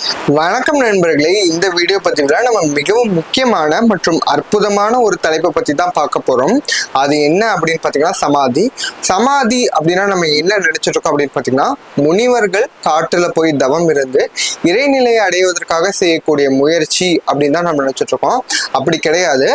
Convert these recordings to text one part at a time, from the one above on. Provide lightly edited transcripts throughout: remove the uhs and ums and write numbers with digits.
வணக்கம் நண்பர்களே. இந்த வீடியோ பதிவுல நம்ம மிகவும் முக்கியமான மற்றும் அற்புதமான ஒரு தலைப்பை பத்தி தான் பார்க்க போறோம். அது என்ன அப்படின்னு பாத்தீங்கன்னா சமாதி. சமாதி அப்படின்னா நம்ம என்ன நினைச்சிட்டு இருக்கோம் அப்படின்னு பாத்தீங்கன்னா, முனிவர்கள் காட்டுல போய் தவம் இருந்து இறைநிலையை அடைவதற்காக செய்யக்கூடிய முயற்சி அப்படின்னு தான் நம்ம நினைச்சிட்டு இருக்கோம். அப்படி கிடையாது.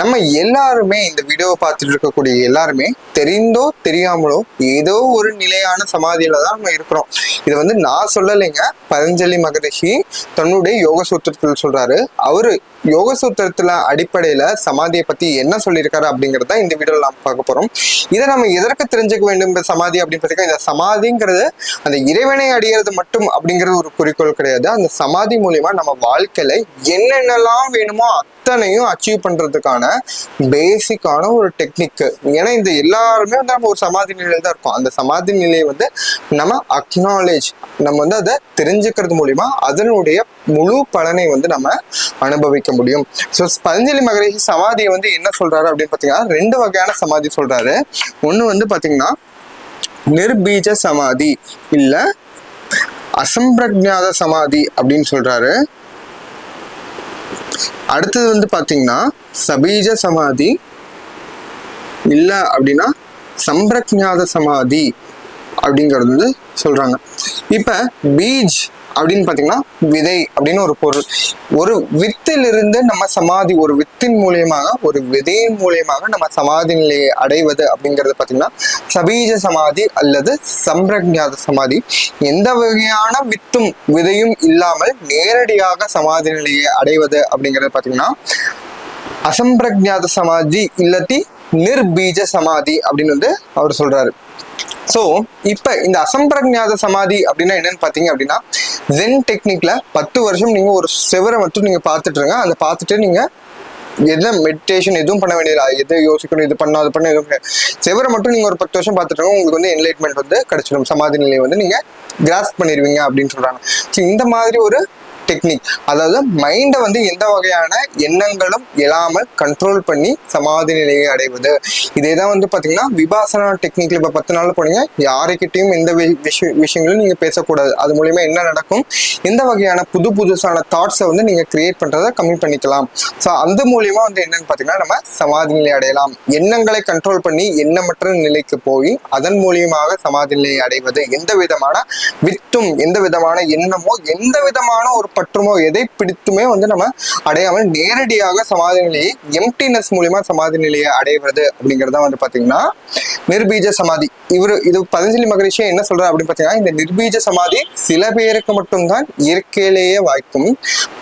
நம்ம எல்லாருமே இந்த வீடியோவை பார்த்துட்டு இருக்கக்கூடிய எல்லாருமே தெரிந்தோ தெரியாமலோ ஏதோ ஒரு நிலையான சமாதியில தான் நம்ம இருக்கிறோம். இது நான் சொல்லலைங்க, பதஞ்சலி மகரிஷி தன்னுடைய யோக சூத்திரத்தில் சொல்றாரு. அவரு யோக சூத்திரத்துல அடிப்படையில சமாதியை பத்தி என்ன சொல்லியிருக்காரு அப்படிங்கறத இந்த வீடியோல நாம் பார்க்க போறோம். இதை நம்ம எதற்கு தெரிஞ்சுக்க வேண்டும் இந்த சமாதி அப்படின்னு பார்த்தீங்கன்னா, இந்த சமாதிங்கிறது அந்த இறைவனை அடையிறது மட்டும் அப்படிங்கிறது ஒரு குறிக்கோள் கிடையாது. அந்த சமாதி மூலியமா நம்ம வாழ்க்கையில என்னென்னலாம் வேணுமோ அத்தனையும் அச்சீவ் பண்றதுக்கான பேசிக்கான ஒரு டெக்னிக். ஏன்னா இந்த எல்லாருமே நம்ம ஒரு சமாதி நிலையில தான் இருக்கோம். அந்த சமாதி நிலையை நம்ம அக்னாலேஜ், நம்ம அதை தெரிஞ்சுக்கிறது மூலியமா அதனுடைய முழு பலனை நம்ம அனுபவிக்க முடியும். ஸோ பதஞ்சலி மகரிஷி சமாதியை என்ன சொல்றாரு அப்படின்னு பார்த்தீங்கன்னா, ரெண்டு வகையான சமாதி சொல்றாரு. ஒன்று பார்த்தீங்கன்னா நிர்பீஜ சமாதி இல்ல அசம்பிரஜாத சமாதி அப்படின்னு சொல்றாரு. அடுத்தது பாத்தீங்கன்னா சபீஜ சமாதி இல்ல அப்படின்னா சம்பிரஜாத சமாதி அப்படிங்கிறது சொல்றாங்க. இப்ப பீஜ் அப்படின்னு பாத்தீங்கன்னா விதை அப்படின்னு ஒரு பொருள். ஒரு வித்திலிருந்து நம்ம சமாதி, ஒரு வித்தின் மூலியமாக ஒரு விதையின் மூலியமாக நம்ம சமாதி நிலையை அடைவது அப்படிங்கிறது பாத்தீங்கன்னா சபீஜ சமாதி அல்லது சம்பிரஜாத சமாதி. எந்த வகையான வித்தும் விதையும் இல்லாமல் நேரடியாக சமாதி நிலையை அடைவது அப்படிங்கிறது பாத்தீங்கன்னா அசம்பிரஜாத சமாதி இல்லாட்டி நிர்பீஜ சமாதி அப்படின்னு அவர் சொல்றாரு. ஸோ இப்ப இந்த அசம்பிரஜாத சமாதி அப்படின்னா என்னன்னு பாத்தீங்க அப்படின்னா, ஜென் டெக்னிக்ல 10 வருஷம் நீங்க ஒரு செவரை மட்டும் நீங்க பார்த்துட்டு இருங்க. அதை பார்த்துட்டு நீங்க எந்த மெடிடேஷன் எதுவும் பண்ண வேண்டியது, எது யோசிக்கணும், இது பண்ணணும், அது பண்ண எதுவும் செவரை மட்டும் நீங்க ஒரு 10 வருஷம் பார்த்துட்டு உங்களுக்கு என்லைட்மெண்ட் கிடைச்சிடும். சமாதி நிலையை நீங்க கிராஸ்ப் பண்ணிடுவீங்க அப்படின்னு சொல்றாங்க. ஸோ இந்த மாதிரி ஒரு டெக்னிக், அதாவது மைண்டை எந்த வகையான எண்ணங்களும் எழாமல் கண்ட்ரோல் பண்ணி சமாதி நிலையை அடைவது. இதே தான் பாத்தீங்கன்னா விபாசனா டெக்னிக்ல இப்ப 10 நாள் போனீங்க, யாருக்கிட்டையும் எந்த விஷயங்களும் நீங்க பேசக்கூடாது. அது மூலியமா என்ன நடக்கும், எந்த வகையான புதுசான தாட்ஸை நீங்க கிரியேட் பண்றதை கம்மி பண்ணிக்கலாம். ஸோ அந்த மூலியமா என்னன்னு பாத்தீங்கன்னா நம்ம சமாதி நிலை அடையலாம். எண்ணங்களை கண்ட்ரோல் பண்ணி எண்ணமற்ற நிலைக்கு போய் அதன் மூலியமாக சமாதி நிலையை அடைவது. எந்த விதமான வித்தும் எந்த விதமான எண்ணமோ எந்த விதமான ஒரு பற்றுமோ எதை பிடித்துமே நம்ம அடையாமல் நேரடியாக சமாதி நிலையை எம்டினஸ் மூலியமா சமாதி நிலையை அடைவது அப்படிங்கறத பாத்தீங்கன்னா நிர்பீஜ சமாதி. இது பதஞ்சலி மகரிஷி என்ன சொல்றாரு அப்படின்னு பாத்தீங்கன்னா, இந்த நிர்பீஜ சமாதி சில பேருக்கு மட்டும்தான் இயற்கையிலேயே வாய்க்கும்.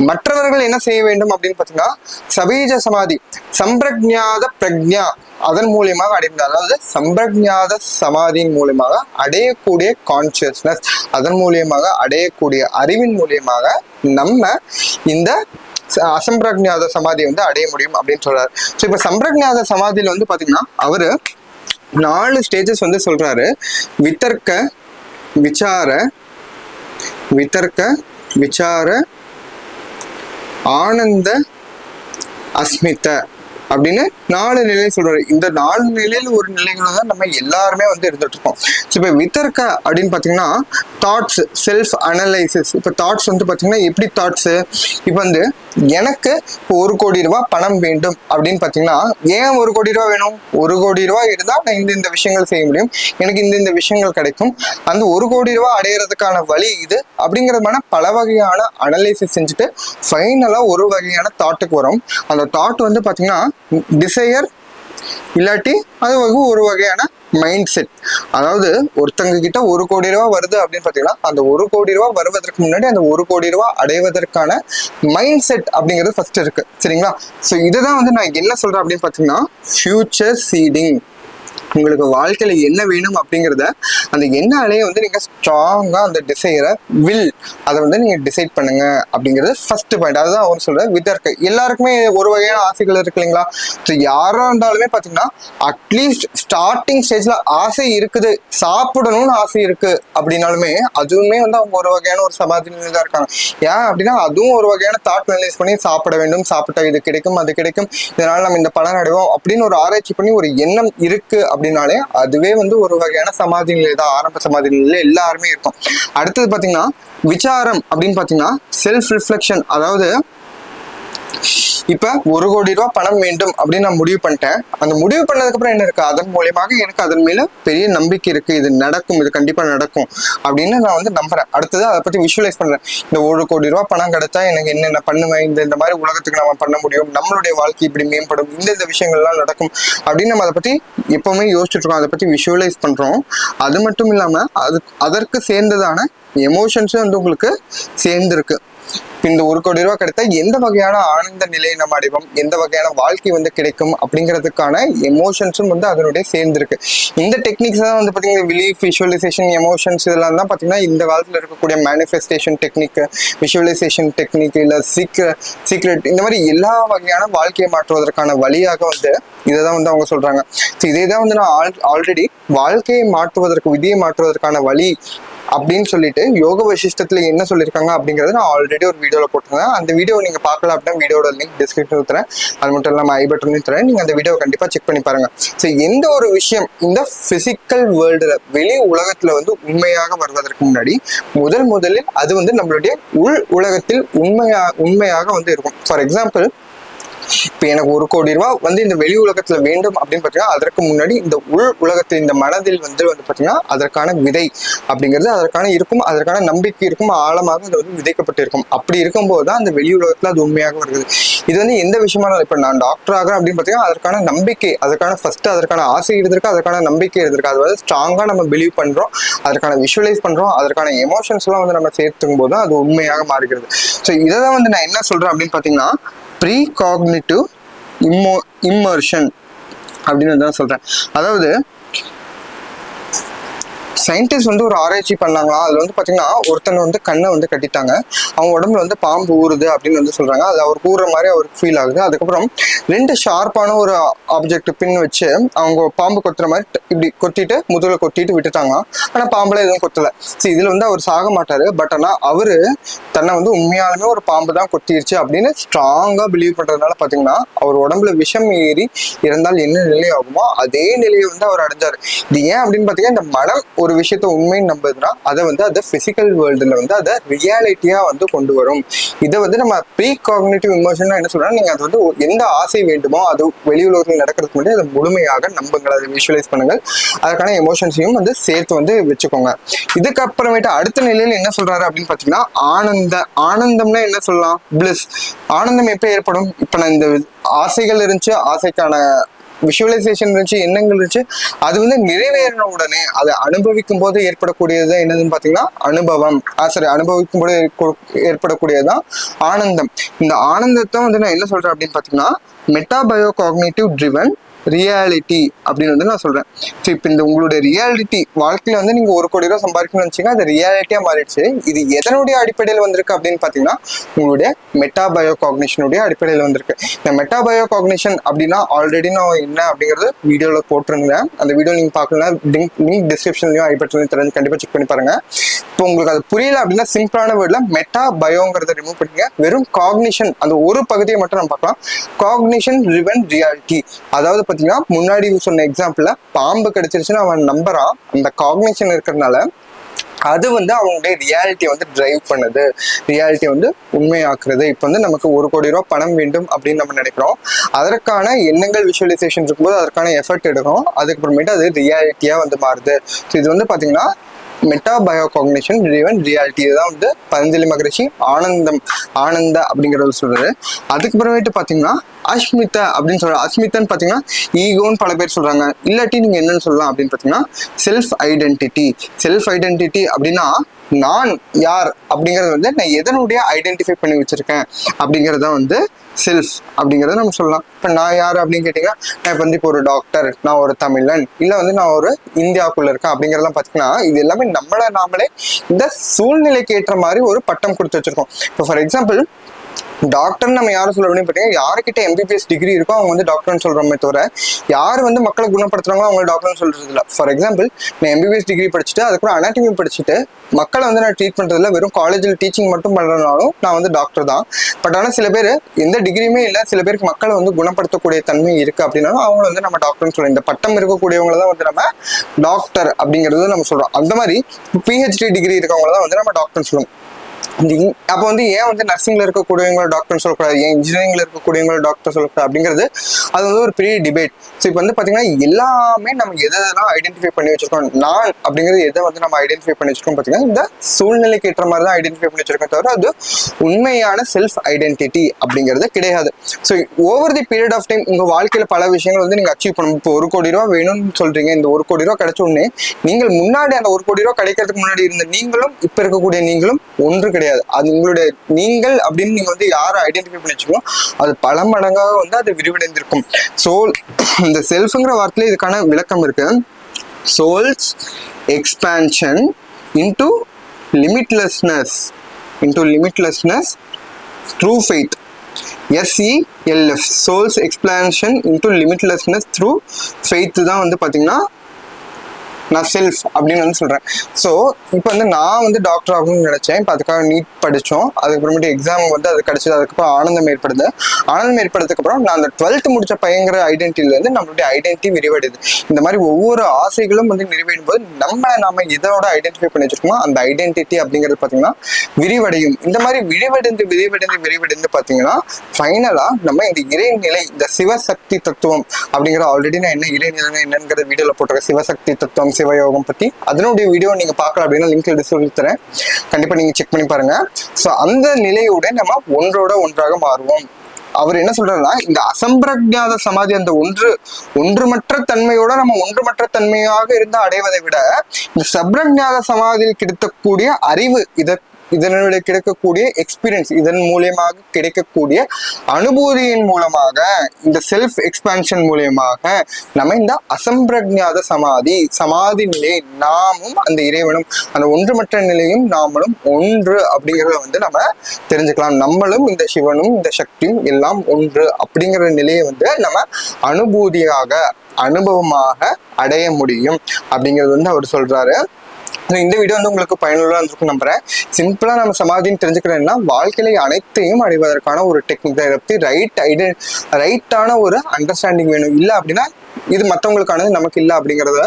மற்றவர்கள் என்ன செய்ய வேண்டும் அப்படின்னு பாத்தீங்கன்னா சபீஜ சமாதி, சம்பிரஜாத பிரக்ஞா அதன் மூலியமாக அடைந்த, அதாவது சம்பிரஜாத சமாதியின் மூலியமாக அடையக்கூடிய கான்சியஸ்னஸ், அதன் மூலியமாக அடையக்கூடிய அறிவின் மூலியமாக நம்ம இந்த அசம்பிரஜாத சமாதியை அடைய முடியும் அப்படின்னு சொல்றாரு. ஸோ இப்ப சம்பிரஜாத சமாதியில பாத்தீங்கன்னா அவரு 4 ஸ்டேஜஸ் சொல்றாரு. விதர்க்க விசார ஆனந்த அஸ்மித அப்படின்னு 4 நிலை சொல்றாரு. இந்த 4 நிலையில ஒரு நிலைகளை தான் நம்ம எல்லாருமே இருந்துட்டு இருக்கோம். இப்ப வித்தர்க்க அப்படின்னு பாத்தீங்கன்னா தாட்ஸ், செல்ஃப் அனலைசிஸ். இப்ப தாட்ஸ் பாத்தீங்கன்னா எப்படி தாட்ஸ், இப்ப எனக்கு இப்போ 1 கோடி ரூபாய் பணம் வேண்டும் அப்படின்னு பாத்தீங்கன்னா, ஏன் 1 கோடி ரூபாய் வேணும், 1 கோடி ரூபாய் இருந்தா நான் இந்த விஷயங்கள் செய்ய முடியும், எனக்கு இந்த விஷயங்கள் கிடைக்கும், அந்த 1 கோடி ரூபாய் அடையிறதுக்கான வழி இது அப்படிங்கிறதுமான பல வகையான அனலைசிஸ் செஞ்சுட்டு ஃபைனலா ஒரு வகையான தாட்டுக்கு வரும். அந்த தாட் பாத்தீங்கன்னா டிசையர் இல்லாட்டி அது ஒரு வகையான மைண்ட் செட். அதாவது ஒருத்தங்க கிட்ட 1 கோடி ரூபாய் வருது அப்படின்னு பாத்தீங்கன்னா, அந்த 1 கோடி ரூபாய் வருவதற்கு முன்னாடி அந்த 1 கோடி ரூபாய் அடைவதற்கான மைண்ட் செட் அப்படிங்கிறது ஃபர்ஸ்ட் இருக்கு. சரிங்களா? ஸோ இதுதான் நான் என்ன சொல்றேன் அப்படின்னு பாத்தீங்கன்னா ஃபியூச்சர் சீடிங். உங்களுக்கு வாழ்க்கையில என்ன வேணும் அப்படிங்கிறத அந்த எண்ணாலே நீங்க ஸ்ட்ராங்கா அந்த டிசைரை வில் அதை நீங்க டிசைட் பண்ணுங்க அப்படிங்கிறது ஃபர்ஸ்ட் பாயிண்ட். அதுதான் அவர் சொல்ற விதர்க்க. எல்லாருக்குமே ஒரு வகையான ஆசைகள் இருக்கு இல்லைங்களா? ஸோ யாரா இருந்தாலுமே பாத்தீங்கன்னா அட்லீஸ்ட் ஸ்டார்டிங் ஸ்டேஜ்ல ஆசை இருக்குது, சாப்பிடணும்னு ஆசை இருக்கு அப்படின்னாலுமே அதுவுமே அவங்க ஒரு வகையான ஒரு சமாதி நிலையில தான் இருக்காங்க. ஏன் அப்படின்னா அதுவும் ஒரு வகையான தாட் அனலைஸ் பண்ணி சாப்பிட வேண்டும், சாப்பிட்டா இது கிடைக்கும் அது கிடைக்கும், இதனால நம்ம இந்த பலன் அடைவோம் அப்படின்னு ஒரு ஆராய்ச்சி பண்ணி ஒரு எண்ணம் இருக்கு அப்படின்னாலே அதுவே வந்து ஒரு வகையான சமாதி நிலை தான், ஆரம்ப சமாதி நிலையில எல்லாருமே இருக்கும். அடுத்தது பாத்தீங்கன்னா விசாரம் அப்படின்னு பாத்தீங்கன்னா செல்ஃப் ரிஃப்ளெக்ஷன். அதாவது இப்ப 1 கோடி ரூபாய் பணம் வேண்டும் அப்படின்னு நான் முடிவு பண்ணிட்டேன். அந்த முடிவு பண்ணதுக்கு அப்புறம் என்ன இருக்கு, அதன் மூலியமாக எனக்கு அதன் மேல பெரிய நம்பிக்கை இருக்கு, இது நடக்கும், இது கண்டிப்பா நடக்கும் அப்படின்னு நான் வந்து நம்புறேன். அடுத்தது அதை பத்தி விஷுவலைஸ் பண்றேன். இந்த 1 கோடி ரூபாய் பணம் கிடைச்சா எனக்கு என்னென்ன பண்ணுவேன், இந்த மாதிரி உலகத்துக்கு நம்ம பண்ண முடியும், நம்மளுடைய வாழ்க்கை இப்படி மேம்படும், இந்த விஷயங்கள்லாம் நடக்கும் அப்படின்னு நம்ம அதை பத்தி எப்பவுமே யோசிச்சுட்டு இருக்கோம். அதை பத்தி விஷுவலைஸ் பண்றோம். அது மட்டும் இல்லாம அதற்கு சேர்ந்ததான எமோஷன்ஸும் வந்து உங்களுக்கு சேர்ந்துருக்கு. இந்த 1 கோடி ரூபாய் கிடைத்தா எந்த வகையான ஆனந்த நிலையை நம்ம அடைவோம், எந்த வகையான வாழ்க்கை வந்து கிடைக்கும் அப்படிங்கிறதுக்கான எமோஷன்ஸும் வந்து அதனுடைய சேர்ந்திருக்கு. இந்த டெக்னிக்ஸ் தான் வந்து பாத்தீங்கன்னா பிலீஃப், விஷுவலைசேஷன், எமோஷன்ஸ் இதெல்லாம் தான் பாத்தீங்கன்னா இந்த காலத்துல இருக்கக்கூடிய மேனிஃபெஸ்டேஷன் டெக்னிக், விஷுவலைசேஷன் டெக்னிக், இல்ல சீக்ரெட் இந்த மாதிரி எல்லா வகையான வாழ்க்கையை மாற்றுவதற்கான வழியாக வந்து இதை தான் வந்து அவங்க சொல்றாங்க. இதே தான் வந்து நான் ஆல்ரெடி வாழ்க்கையை மாற்றுவதற்கு, விதியை மாற்றுவதற்கான வழி அப்படின்னு சொல்லிட்டு யோக வசிஷ்டத்துல என்ன சொல்லியிருக்காங்க அப்படிங்கறத நான் ஆல்ரெடி ஒரு வீடியோல போட்டிருந்தேன். அந்த வீடியோ நீங்க பார்க்கல அப்படின்னா வீடியோட லிங்க் டிஸ்கிரிப்ஷன்ல தரேன். அது மட்டும் இல்லாம ஐ பட்டன்லையும் தரேன். நீங்க அந்த வீடியோ கண்டிப்பா செக் பண்ணி பாருங்க. ஸோ எந்த ஒரு விஷயம் இந்த பிசிக்கல் வேர்ல்டுல, வெளி உலகத்துல வந்து உண்மையாக வருவதற்கு முன்னாடி முதலில் அது வந்து நம்மளுடைய உள் உலகத்தில் உண்மையாக வந்து இருக்கும். ஃபார் எக்ஸாம்பிள், இப்ப எனக்கு 1 கோடி ரூபாய் வந்து இந்த வெளி உலகத்துல வேண்டும் அப்படின்னு பாத்தீங்கன்னா அதற்கு முன்னாடி இந்த உள் உலகத்தில், இந்த மனதில் வந்து பாத்தீங்கன்னா அதற்கான விதை அப்படிங்கிறது அதற்கான இருக்கும், அதற்கான நம்பிக்கை இருக்கும், ஆழமாக அது வந்து விதைக்கப்பட்டிருக்கும். அப்படி இருக்கும்போது தான் அந்த வெளி உலகத்துல அது உண்மையாக வருது. இது வந்து எந்த விஷயமான, இப்ப நான் டாக்டர் ஆகிறேன் அப்படின்னு பாத்தீங்கன்னா அதற்கான நம்பிக்கை, அதற்கான ஃபர்ஸ்ட் அதற்கான ஆசை இருந்திருக்கு, அதற்கான நம்பிக்கை இருந்திருக்கு. அது வந்து ஸ்ட்ராங்கா நம்ம பிலீவ் பண்றோம், அதற்கான விஷுவலைஸ் பண்றோம், அதற்கான எமோஷன்ஸ் எல்லாம் வந்து நம்ம சேர்த்துக்கும் போது அது உண்மையாக மாறுகிறது. ஸோ இதை தான் வந்து நான் என்ன சொல்றேன் அப்படின்னு பாத்தீங்கன்னா ப்ரீகாக்னிட்டிவ் இம்மர்ஷன் அப்படின்னு தான் சொல்றேன். அதாவது சயின்டிஸ்ட் வந்து ஒரு ஆராய்ச்சி பண்ணாங்களா, அதுல வந்து பாத்தீங்கன்னா ஒருத்தனை வந்து கண்ணை வந்து கட்டிட்டாங்க, அவங்க உடம்புல வந்து பாம்பு ஊறுது அப்படின்னு வந்து சொல்றாங்க. அது அவர் ஊறுற மாதிரி அவருக்கு ஃபீல் ஆகுது. அதுக்கப்புறம் 2 ஷார்ப்பான ஒரு ஆப்ஜெக்ட் பின் வச்சு அவங்க பாம்பு கொத்துற மாதிரி இப்படி கொத்திட்டு முதுகுல கொத்திட்டு விட்டுட்டாங்க. ஆனா பாம்புல எதுவும் கொத்தல. இதுல வந்து அவர் சாக மாட்டாரு. பட் ஆனா அவரு தன்னை வந்து உண்மையாலுமே ஒரு பாம்பு தான் கொத்திருச்சு அப்படின்னு ஸ்ட்ராங்கா பிலீவ் பண்றதுனால பாத்தீங்கன்னா அவர் உடம்புல விஷம் ஏறி இறந்தால் என்ன நிலை ஆகுமோ அதே நிலையை வந்து அவர் அடைஞ்சாரு. இது ஏன் அப்படின்னு பாத்தீங்கன்னா இந்த மனம் ஒரு விஷயத்த உண்மைன்னு நம்புதுன்னா அதை வந்து அதை பிசிக்கல் வேர்ல்டுல வந்து அதை ரியாலிட்டியா வந்து கொண்டு வரும். இதை வந்து நம்ம ப்ரீகாக்னிட்டிவ் இமோஷன் என்ன சொல்றோம்னா, நீங்க அது வந்து எந்த ஆசை வேண்டுமோ அது வெளி உலகத்தில் நடக்கிறதுக்கு முன்னாடி அதை முழுமையாக நம்புங்கள், அதை விஷுவலைஸ் பண்ணுங்கள், அதற்கான எமோஷன்ஸையும் வந்து சேர்த்து வந்து வச்சுக்கோங்க. இதுக்கப்புறமேட்டு அடுத்த நிலையில என்ன சொல்றாரு அப்படின்னு பாத்தீங்கன்னா ஆனந்தம்னா என்ன சொல்லலாம், பிளிஸ். ஆனந்தம் எப்ப ஏற்படும், இப்ப நான் இந்த ஆசைகள் இருந்துச்சு, ஆசைக்கான விஷுவலைசேஷன் இருந்துச்சு, எண்ணங்கள் இருந்துச்சு, அது வந்து நிறைவேறின உடனே அதை அனுபவிக்கும் போது ஏற்படக்கூடியது என்னதுன்னு பாத்தீங்கன்னா அனுபவிக்கும் போது ஏற்படக்கூடியதுதான் ஆனந்தம். இந்த ஆனந்தத்தை வந்து நான் என்ன சொல்றேன் அப்படின்னு பாத்தீங்கன்னா மெட்டாபயோகாக்னிட்டிவ் ட்ரிவன் ரியாலிட்டி அப்படின்னு வந்து நான் சொல்றேன். ஸோ இப்போ இந்த உங்களுடைய ரியாலிட்டி வாழ்க்கையில வந்து நீங்க 1 கோடி ரூபாய் சம்பாதிக்கணும்னு வச்சுக்கோங்க, அது ரியாலிட்டியா மாறிடுச்சு. இது எதனுடைய அடிப்படையில் வந்திருக்கு அப்படின்னு பாத்தீங்கன்னா உங்களுடைய மெட்டாபயோகாக்னிஷனுடைய அடிப்படையில் வந்திருக்கு. இந்த மெட்டாபயோகாக்னிஷன் அப்படின்னா ஆல்ரெடி நான் என்ன அப்படிங்கிறது வீடியோல போட்டிருந்தேன். அந்த வீடியோ நீங்க பார்க்கலாம், லிங்க் டிஸ்கிரிப்ஷன்லயும் ஐ பட்டன்லயும் தெரிஞ்சு கண்டிப்பா செக் பண்ணி பாருங்க. இப்போ உங்களுக்கு அது புரியல அப்படின்னா சிம்பிளான வேர்ட்ல மெட்டாபயோங்கிறத ரிமூவ் பண்ணிங்க, வெறும் காக்னிஷன் அந்த ஒரு பகுதியை மட்டும் நம்ம பார்க்கலாம். காக்னிஷன் ரிவன் ரியாலிட்டி, அதாவது பாத்தீங்கன்னா முன்னாடி சொன்ன எக்ஸாம்பிள்ல பாம்பு கிடைச்சிருச்சுன்னு அவன் நம்புறான், அந்த காக்னிஷன் இருக்கிறதுனால அது வந்து அவங்களுடைய ரியாலிட்டியை வந்து டிரைவ் பண்ணுது, ரியாலிட்டியை வந்து உண்மையாக்குறது. இப்போ வந்து நமக்கு 1 கோடி ரூபாய் பணம் வேண்டும் அப்படின்னு நம்ம நினைக்கிறோம், அதற்கான எண்ணங்கள் விஷுவலைசேஷன் இருக்கும்போது அதற்கான எஃபர்ட் எடுக்கும், அதுக்கப்புறமேட்டு அது ரியாலிட்டியா வந்து மாறுது. இது வந்து பாத்தீங்கன்னா மெட்டாபயோகாக்னிஷன் ட்ரிவன் ரியாலிட்டி தான் வந்து பதஞ்சலி மகரிஷி ஆனந்த அப்படிங்கறது சொல்றாரு. அதுக்கப்புறமேட்டு பாத்தீங்கன்னா அஸ்மிதா அப்படின்னு சொல்றாங்க. அஸ்மிதான்னு பாத்தீங்கன்னா ஈகோன்னு பல பேர் சொல்றாங்க, இல்லாட்டி நீங்க என்னன்னு சொல்லலாம் அப்படின்னு பாத்தீங்கன்னா செல்ஃப் ஐடென்டிட்டி அப்படின்னா நான் யார் அப்படிங்கறது வந்து நான் எதனுடைய ஐடென்டிஃபை பண்ணி வச்சிருக்கேன் அப்படிங்கறத வந்து செல்ஃப் அப்படிங்கறத நம்ம சொல்லலாம். இப்ப நான் யாரு அப்படின்னு கேட்டீங்கன்னா நான் இப்ப வந்து இப்போ ஒரு டாக்டர், நான் ஒரு தமிழன், இல்ல வந்து நான் ஒரு இந்தியாவுக்குள்ள இருக்கேன் அப்படிங்கறதெல்லாம் பாத்தீங்கன்னா இது எல்லாமே நாமளே இந்த சூழ்நிலைக்கு ஏற்ற மாதிரி ஒரு பட்டம் கொடுத்து வச்சிருக்கோம். இப்போ ஃபார் எக்ஸாம்பிள் டாக்டர் நம்ம யாரும் சொல்ல அப்படின்னு பார்த்தீங்கன்னா யாருக்கிட்ட எம்பிபிஎஸ் டிகிரி இருக்கோ அவங்க வந்து டாக்டர்னு சொல்றோமே தவிர யார் வந்து மக்களை குணப்படுத்துறாங்களோ அவங்க டாக்டர்னு சொல்றது இல்லை. ஃபார் எக்ஸாம்பிள், நான் எம்பிபிஎஸ் டிகிரி படிச்சுட்டு அதுக்கப்புறம் அனாட்டமி படிச்சுட்டு மக்களை வந்து நான் ட்ரீட் பண்றதுல வெறும் காலேஜில் டீச்சிங் மட்டும் பண்றதுனாலும் நான் வந்து டாக்டர் தான். பட் ஆனால் சில பேர் எந்த டிகிரியுமே இல்லை, சில பேருக்கு மக்களை வந்து குணப்படுத்தக்கூடிய தன்மை இருக்கு அப்படின்னாலும் அவங்கள வந்து நம்ம டாக்டர்னு சொல்லுவோம். இந்த பட்டம் இருக்கக்கூடியவங்கள தான் வந்து நம்ம டாக்டர் அப்படிங்கிறது நம்ம சொல்றோம். அந்த மாதிரி பிஹெச்டி டிகிரி இருக்கவங்கள தான் வந்து நம்ம டாக்டர்னு சொல்லுவோம். அப்போ வந்து ஏன் வந்து நர்சிங்ல இருக்கக்கூடியவங்க டாக்டர் சொல்லக்கூடாது, ஏன் இன்ஜினியரிங்ல இருக்கக்கூடியவங்க டாக்டர் சொல்லக்கூடாது அப்படிங்கிறது அது வந்து ஒரு பெரிய டிபேட். ஸோ இப்போ வந்து பார்த்தீங்கன்னா எல்லாமே நம்ம எதெல்லாம் ஐடென்டிஃபை பண்ணி வச்சிருக்கோம், நான் அப்படிங்கிறது எதை வந்து நம்ம ஐடென்டிஃபை பண்ணி வச்சிருக்கோம் பார்த்தீங்கன்னா இந்த சூழ்நிலைக்கு ஏற்ற மாதிரி தான் ஐடென்டிஃபை பண்ணி வச்சிருக்கோம், தவிர அது உண்மையான செல்ஃப் ஐடென்டிட்டி அப்படிங்கிறது கிடையாது. So over the period of time உங்கள் வாழ்க்கையில் பல விஷயங்கள் வந்து நீங்கள் அச்சீவ் பண்ணணும். இப்போ 1 கோடி ரூபா வேணும்னு சொல்றீங்க, இந்த 1 கோடி ரூபா கிடைச்ச உடனே நீங்கள் முன்னாடி அந்த 1 கோடி ரூபா கிடைக்கிறதுக்கு முன்னாடி இருந்த நீங்களும் இப்போ இருக்கக்கூடிய நீங்களும் ஒன்று கிடையாது. அது உங்களுடைய நீங்கள் அப்படின்னு நீங்க வந்து யாரை ஐடென்டிஃபை பண்ணி வச்சுக்கணும், அது பல மடங்காக வந்து அது விரிவடைந்திருக்கும். சோல், இந்த செல்ஃப்ங்கிற வார்த்தையில இதுக்கான விளக்கம் இருக்கு. Soul's expansion into limitlessness through faith. SELF, soul's expansion into limitlessness through faith தான் வந்து பாத்தீங்கன்னா நான் செல்ஃப் அப்படின்னு வந்து சொல்றேன். ஸோ இப்போ வந்து நான் வந்து டாக்டர் ஆகணும்னு நினைச்சேன். இப்போ அதுக்காக நீட் படித்தோம், அதுக்கப்புறமேட்டு எக்ஸாம் வந்து அது கிடைச்சது, அதுக்கப்புறம் ஆனந்தம் ஏற்படுறதுக்கு அப்புறம் நான் அந்த 12th முடிச்ச பையங்கிற ஐடென்டிட்டிலேருந்து நம்மளுடைய ஐடென்டிட்டி விரிவடையுது. இந்த மாதிரி ஒவ்வொரு ஆசைகளும் வந்து நிறைவேறும் போது நாம இதோட ஐடென்டிஃபை பண்ணி வச்சிருக்கோமோ அந்த ஐடென்டிட்டி அப்படிங்கிறது பார்த்தீங்கன்னா விரிவடையும். இந்த மாதிரி விரிவடைந்து பார்த்தீங்கன்னா ஃபைனலா நம்ம இந்த இறைநிலை, இந்த சிவசக்தி தத்துவம் அப்படிங்கிற ஆல்ரெடி நான் என்ன இறைநிலை என்னங்கிற வீடியோல போட்டிருக்கேன். சிவசக்தி தத்துவம், சிவயோகம் பத்தி அதனுடைய வீடியோ நீங்க பார்க்கலாம் அப்படின்னா லிங்க்ல டிஸ்கிரிப்ஷன்ல தரேன், கண்டிப்பா நீங்க செக் பண்ணி பாருங்க. ஸோ அந்த நிலையோட நம்ம ஒன்றாக மாறுவோம். அவர் என்ன சொல்றாருன்னா, இந்த அசம்பிரஜாத சமாதி, அந்த ஒன்றுமற்ற தன்மையோட நம்ம ஒன்றுமற்ற தன்மையாக இருந்து அடைவதை விட இந்த சம்பிரஜாத சமாதியில் கிடைக்கக்கூடிய அறிவு, இதனுடைய கிடைக்கக்கூடிய எக்ஸ்பீரியன்ஸ், இதன் மூலியமாக கிடைக்கக்கூடிய அனுபூதியின் மூலமாக, இந்த செல்ஃப் எக்ஸ்பான்ஷன் மூலியமாக நம்ம இந்த அசம்பிரஜாத சமாதி நிலை, நாமும் அந்த இறைவனும், அந்த ஒன்றுமற்ற நிலையும் நாமளும் ஒன்று அப்படிங்கிறத வந்து நம்ம தெரிஞ்சுக்கலாம். நம்மளும் இந்த சிவனும் இந்த சக்தியும் எல்லாம் ஒன்று அப்படிங்கிற நிலையை வந்து நம்ம அனுபவமாக அடைய முடியும் அப்படிங்கிறது வந்து அவர் சொல்றாரு. இந்த வீடியோ வந்து உங்களுக்கு பயனுள்ளதாக இருந்திருக்கும் நம்புறேன். சிம்பிளா நம்ம சமாதின்னு தெரிஞ்சுக்கிறேன்னா வாழ்க்கையில அனைத்தையும் அடைவதற்கான ஒரு டெக்னிக் தான். இதை பத்தி ரைட்டான ஒரு அண்டர்ஸ்டாண்டிங் வேணும். இல்லை அப்படின்னா இது மற்றவங்களுக்கானது, நமக்கு இல்லை அப்படிங்கிறத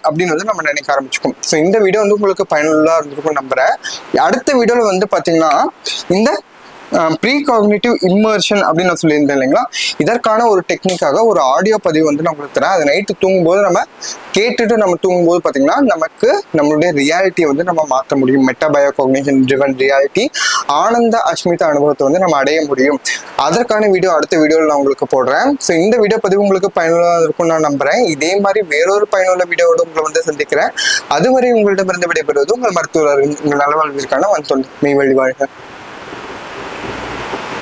அப்படின்னு வந்து நம்ம நினைக்க ஆரம்பிச்சுக்கோம். ஸோ இந்த வீடியோ வந்து உங்களுக்கு பயனுள்ளதாக இருந்திருக்கும் நம்புறேன். அடுத்த வீடியோவில் வந்து பார்த்தீங்கன்னா இந்த ப்ரீகாக்னிட்டிவ் இம்மர்ஷன் அப்படின்னு நான் சொல்லியிருந்தேன் இல்லைங்களா, இதற்கான ஒரு டெக்னிக்காக ஒரு ஆடியோ பதிவு வந்து நான் உங்களுக்கு தரேன். அது நைட்டு தூங்கும்போது நம்ம கேட்டுட்டு நம்ம தூங்கும்போது பார்த்தீங்கன்னா நமக்கு நம்மளுடைய ரியாலிட்டியை வந்து நம்ம மாற்ற முடியும். மெட்டாபயோ காக்னிஷன் ட்ரிவன் ரியாலிட்டி, ஆனந்த அஸ்மிதா அனுபவத்தை வந்து நம்ம அடைய முடியும். அதற்கான வீடியோ அடுத்த வீடியோவில் நான் உங்களுக்கு போடுறேன். ஸோ இந்த வீடியோ பதிவு உங்களுக்கு பயனுள்ளதாக இருக்கும்னு நான் நம்புறேன். இதே மாதிரி வேறொரு பயனுள்ள வீடியோவோட உங்களை வந்து சந்திக்கிறேன். அதுவரை உங்களிடமிருந்து விடைபெறுவது உங்கள் மருத்துவர், உங்கள் நலவாழ்விற்கான வந்து மெய்வழி வாழ்க.